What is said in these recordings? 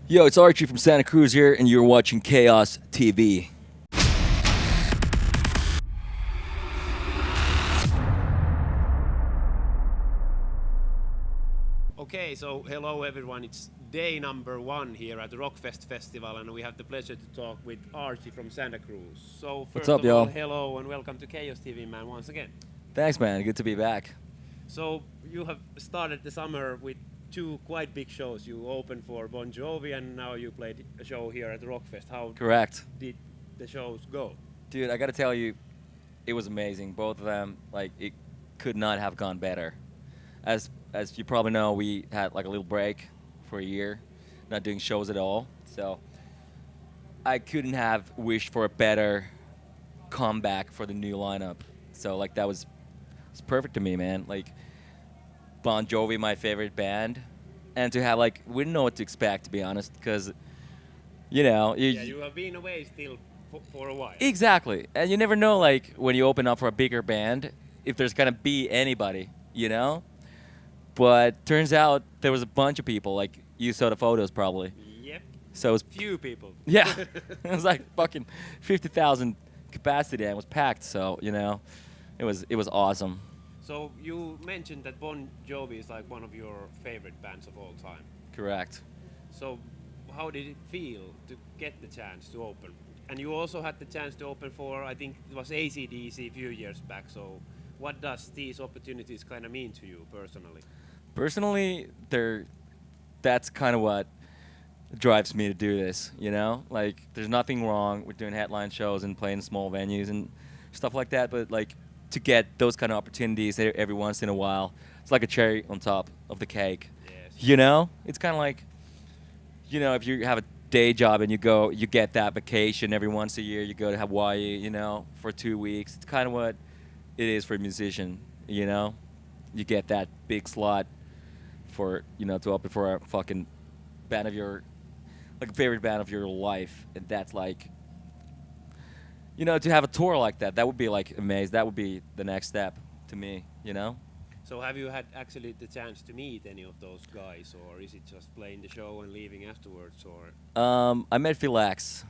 Yo, it's Archie from Santa Cruz here, and you're watching Chaos TV. Okay, so hello everyone. It's day number 1 here at the Rockfest Festival, and we have the pleasure to talk with Archie from Santa Cruz. So first up, of all, y'all? hello and welcome to Chaos TV, man, once again. Thanks, man. Good to be back. So you have started the summer with 2 quite big shows. You opened for Bon Jovi, and now you played a show here at the Rockfest. How Correct. did the shows go? Dude, I gotta tell you, it was amazing. Both of them, it could not have gone better. As you probably know, we had like a little break for a year, not doing shows at all. So I couldn't have wished for a better comeback for the new lineup. So that was it's perfect to me, man. Bon Jovi, my favorite band, and to have we didn't know what to expect, to be honest, because you You have been away still for a while. exactly, and you never know when you open up for a bigger band if there's gonna be anybody, you know. But turns out there was a bunch of people. You saw the photos probably. Yep. So it was Few people. yeah, it was fucking 50,000 capacity and it was packed. So it was awesome. So you mentioned that Bon Jovi is one of your favorite bands of all time. Correct. So how did it feel to get the chance to open? And you also had the chance to open for, I think it was AC/DC a few years back. So what does these opportunities kind of mean to you personally? Personally, that's kind of what drives me to do this, you know? There's nothing wrong with doing headline shows and playing small venues and stuff like that, but to get those kind of opportunities every once in a while, it's like a cherry on top of the cake. Yes. You know? It's kind of if you have a day job and you get that vacation every once a year, you go to Hawaii, for 2 weeks. It's kind of what it is for a musician, you know? You get that big slot for, to open for a fucking band of your, a favorite band of your life. And that's to have a tour like that would be amazing. That would be the next step to me, you know? So have you had actually the chance to meet any of those guys, or is it just playing the show and leaving afterwards, or? I met Phil X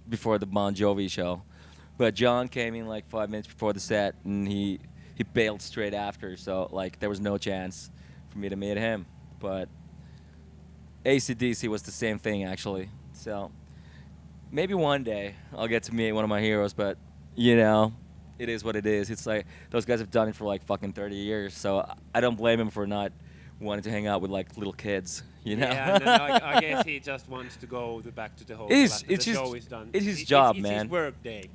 before the Bon Jovi show, but John came in 5 minutes before the set, and he bailed straight after. So there was no chance for me to meet him. But AC/DC was the same thing actually. So maybe one day I'll get to meet one of my heroes. But it is what it is. It's those guys have done it for fucking 30 years. So I don't blame him for not wanting to hang out with little kids. You know? Yeah, and then I guess he just wants to go back to the hotel after the show is done. It's his job, it's man. It's his work day.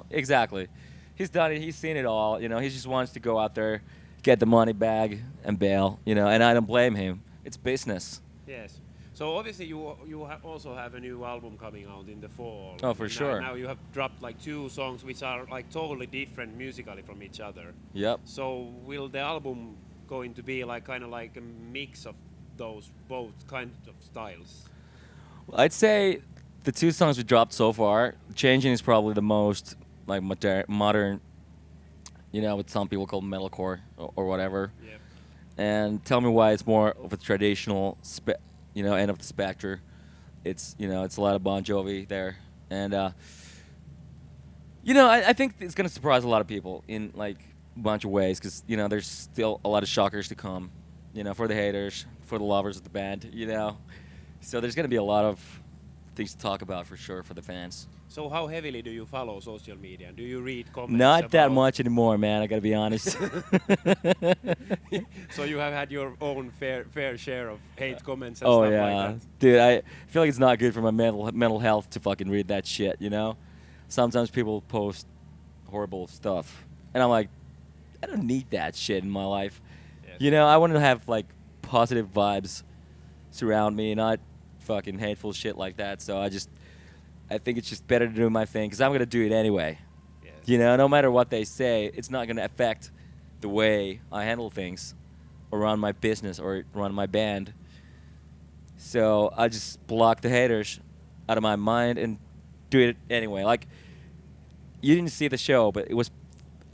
Exactly. He's done it. He's seen it all. He just wants to go out there, get the money bag, and bail. And I don't blame him. It's business. Yes. So obviously you also have a new album coming out in the fall. Oh, for sure. Now you have dropped 2 songs which are totally different musically from each other. Yep. So will the album going to be kind of a mix of those both kinds of styles? Well, I'd say the 2 songs we dropped so far, Changing is probably the most modern, what some people call metalcore or whatever. Yeah. And Tell Me Why it's more of a traditional, end of the spectrum. It's it's a lot of Bon Jovi there, and I think it's gonna surprise a lot of people in a bunch of ways because there's still a lot of shockers to come, for the haters, for the lovers of the band, So there's gonna be a lot of things to talk about for sure for the fans. So how heavily do you follow social media? Do you read comments? Not that much anymore, man. I gotta be honest. So you have had your own fair share of hate comments and Oh stuff yeah, like that. dude. I feel it's not good for my mental health to fucking read that shit. Sometimes people post horrible stuff, and I'm like, I don't need that shit in my life. Yes. I want to have positive vibes surround me, not fucking hateful shit like that. So I think it's just better to do my thing because I'm gonna do it anyway. Yes. No matter what they say, it's not gonna affect the way I handle things, or run my business, or run my band. So I just block the haters out of my mind and do it anyway. You didn't see the show, but it was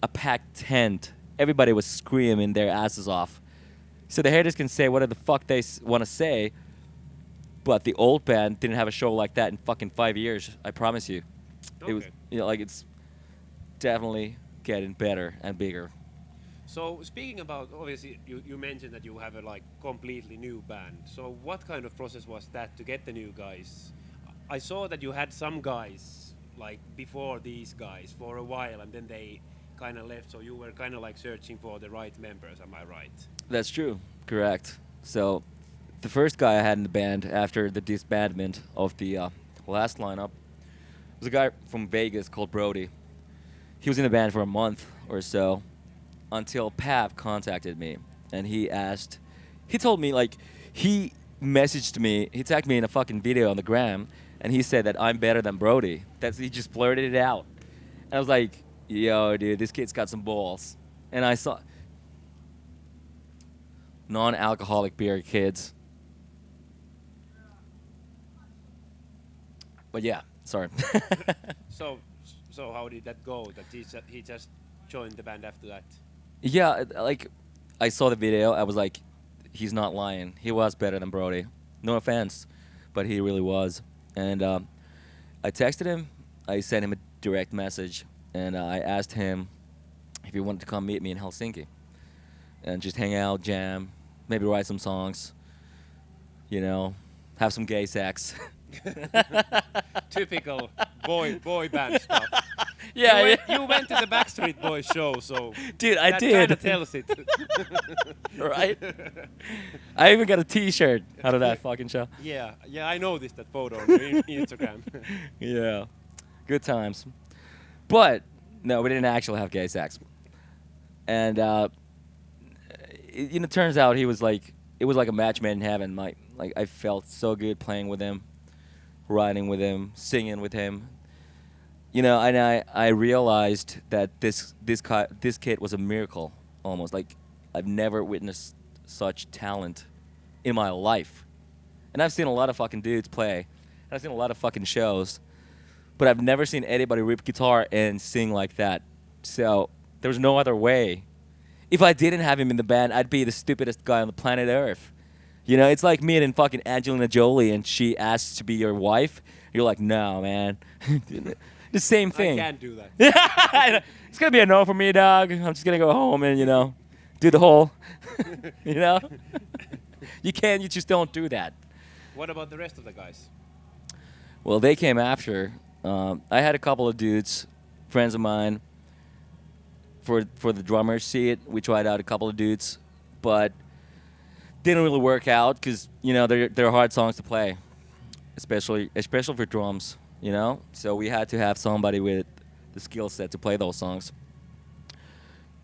a packed tent. Everybody was screaming their asses off. So the haters can say whatever the fuck they want to say, But the old band didn't have a show like that in fucking 5 years. I promise you. It was, Okay. like it's definitely getting better and bigger. So speaking about, obviously you mentioned that you have a like completely new band. So what kind of process was that to get the new guys? I saw that you had some guys like before these guys for a while, and then they kind of left. So you were kind of like searching for the right members. Am I right? That's true. Correct. So, the first guy I had in the band after the disbandment of the last lineup was a guy from Vegas called Brody. He was in the band for a month or so until Pav contacted me, and he told me, like, he messaged me, he tagged me in a fucking video on the gram, and he said that I'm better than Brody. He just blurted it out. And I was like, yo, dude, this kid's got some balls. And I saw non-alcoholic beer, kids. But yeah, sorry. So so how did that go? That he just joined the band after that? Yeah, like, I saw the video. I was like, he's not lying. He was better than Brody. No offense, but he really was. And I texted him. I sent him a direct message, and I asked him if he wanted to come meet me in Helsinki and just hang out, jam, maybe write some songs, have some gay sex. Typical boy band stuff. Yeah, you went to the Backstreet Boys show, so dude, I that did. kind of tells it. Right? I even got a T-shirt out of that fucking show. Yeah, I noticed that photo on your Instagram. Yeah, good times. But no, we didn't actually have gay sex. And it turns out it was like a match made in heaven. Like I felt so good playing with him, writing with him, singing with him. And I realized that this kid was a miracle, almost. Like, I've never witnessed such talent in my life. And I've seen a lot of fucking dudes play. And I've seen a lot of fucking shows. But I've never seen anybody rip guitar and sing like that. So, there's no other way. If I didn't have him in the band, I'd be the stupidest guy on the planet Earth. It's like meeting fucking Angelina Jolie and she asks to be your wife. You're like, no, man. The same thing. I can't do that. It's gonna be a no for me, dog. I'm just gonna go home and do the whole, You can't. You just don't do that. What about the rest of the guys? Well, they came after. I had a couple of dudes, friends of mine. For the drummer's seat, we tried out a couple of dudes, but didn't really work out because they're hard songs to play, especially for drums. So we had to have somebody with the skill set to play those songs.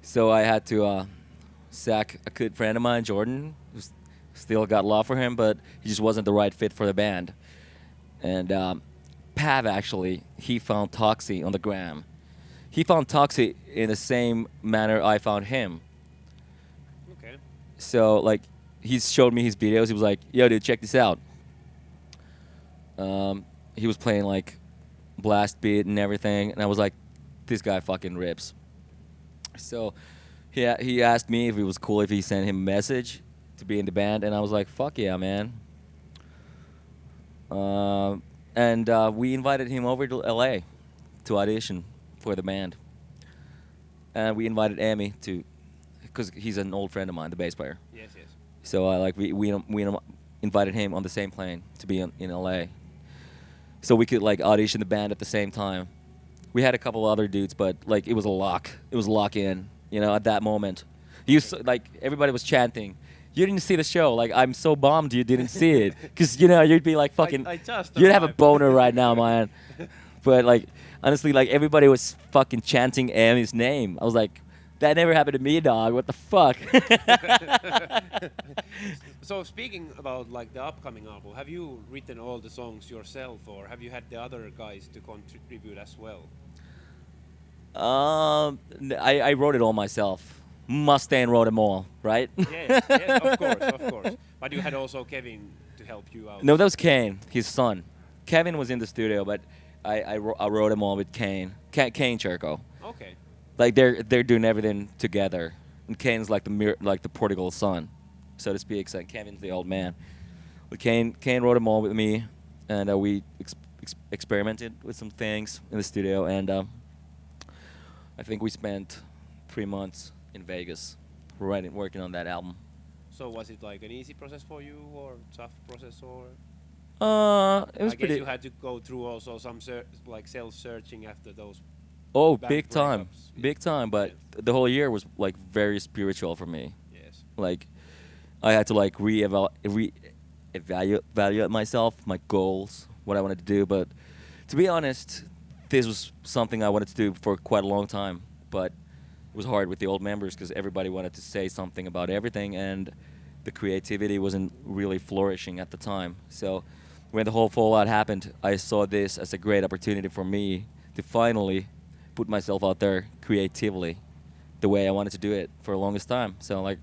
So I had to sack a good friend of mine, Jordan, who still got love for him, but he just wasn't the right fit for the band. And Pav, actually, he found Toxie on the gram. He found Toxie in the same manner I found him. Okay. So, like, he showed me his videos. He was like, yo, dude, check this out. He was playing like blast beat and everything, and I was like, this guy fucking rips. So he asked me if it was cool if he sent him a message to be in the band, and I was like, fuck yeah, man. And we invited him over to LA to audition for the band. And we invited Amy to, because he's an old friend of mine, the bass player. Yes. So we invited him on the same plane to be in LA. So we could like audition the band at the same time. We had a couple other dudes, but like it was a lock. It was lock in, at that moment. Everybody was chanting. You didn't see the show. Like, I'm so bummed you didn't see it. Because, you'd be like fucking, you'd have a boner right now, man. But like, honestly, like everybody was fucking chanting Amy's name. I was like, that never happened to me, dog. What the fuck? So speaking about like the upcoming album, have you written all the songs yourself, or have you had the other guys to contribute as well? I wrote it all myself. Mustaine wrote them all, right? Yes, of course. But you had also Kevin to help you out. No, that was Kane, his son. Kevin was in the studio, but I wrote them all with Kane. Kane Cherko. Okay. Like they're doing everything together, and Kane's like the prodigal son, so to speak. So Kevin's the old man. Kane wrote them all with me, and we experimented with some things in the studio, and I think we spent 3 months in Vegas working on that album. So was it like an easy process for you or tough process or? It was I guess pretty. you had to go through also some like self-searching after those. Oh, band big time, breakups. big time. But the whole year was like very spiritual for me. Yes. Like I had to like evaluate myself, my goals, what I wanted to do. But to be honest, this was something I wanted to do for quite a long time. But it was hard with the old members because everybody wanted to say something about everything, and the creativity wasn't really flourishing at the time. So when the whole fallout happened, I saw this as a great opportunity for me to finally put myself out there creatively the way I wanted to do it for the longest time. So like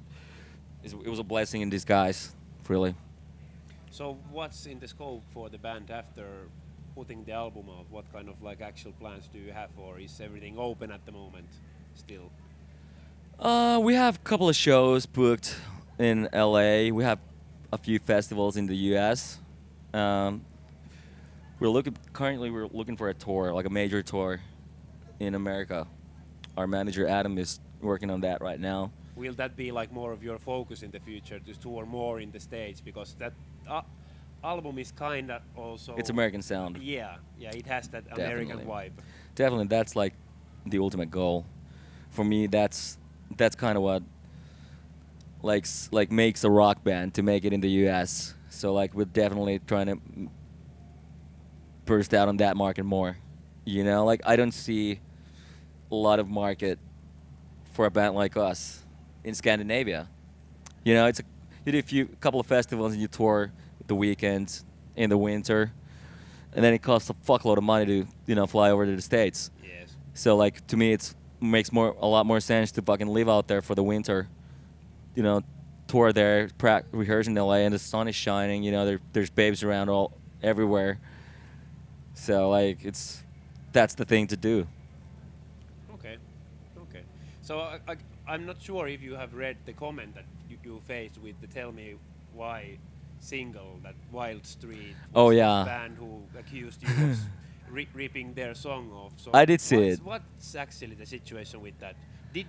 it was a blessing in disguise, really. So what's in the scope for the band after putting the album out? What kind of like actual plans do you have, or is everything open at the moment still? We have a couple of shows booked in LA. We have a few festivals in the US. Um, we're looking for a tour, like a major tour in America. Our manager Adam is working on that right now. Will that be like more of your focus in the future to tour more in the States? Because that album is kind of also. It's American sound. Yeah, it has that American Definitely. vibe. Definitely, that's like the ultimate goal. For me, that's kind of what like makes a rock band to make it in the U.S. So like we're definitely trying to burst out on that market more. You know, like I don't see a lot of market for a band like us in Scandinavia. You know, you do a couple of festivals and you tour the weekends in the winter, and then it costs a fuckload of money to fly over to the States. Yes. So like to me, it's makes a lot more sense to fucking live out there for the winter. You know, tour there, rehearse in LA, and the sun is shining. You know, there's babes around everywhere. So like that's the thing to do. Okay. So I'm not sure if you have read the comment that you faced with the "Tell Me Why" single, that Wild Street. Oh, Was yeah. the band who accused you of ripping their song off. So I did see it. What's actually the situation with that? Did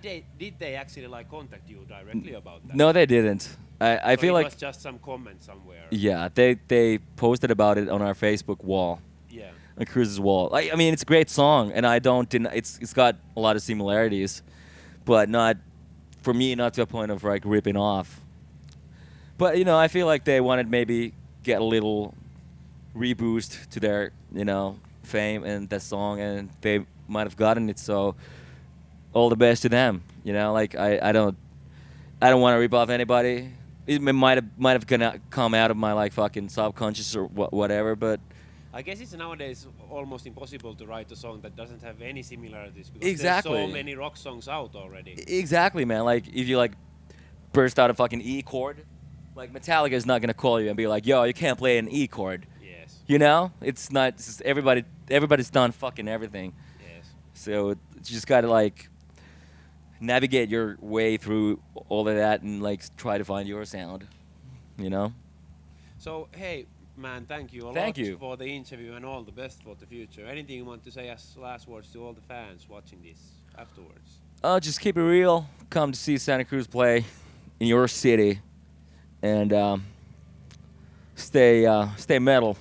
they actually like contact you directly about that? No, they didn't. I So feel it like was just some comment somewhere. yeah, they posted about it on our Facebook wall, Yeah. on Cruz's wall. I mean, it's a great song, and I don't deny it's got a lot of similarities, but not for me, not to a point of like ripping off. But I feel like they wanted maybe get a little reboost to their fame and that song, and they might have gotten it. So all the best to them. Like I don't want to rip off anybody. It might have gonna come out of my like fucking subconscious or whatever, but I guess it's nowadays almost impossible to write a song that doesn't have any similarities because Exactly. there's so many rock songs out already. exactly, man. Like if you like burst out a fucking E chord, like Metallica is not gonna call you and be like, "Yo, you can't play an E chord." Yes. It's not. It's just everybody's done fucking everything. Yes. So you just gotta like navigate your way through all of that and like try to find your sound. So hey, man, thank you a Thank lot you. for the interview and all the best for the future. Anything you want to say as last words to all the fans watching this afterwards? Just keep it real. Come to see Santa Cruz play in your city, and stay metal.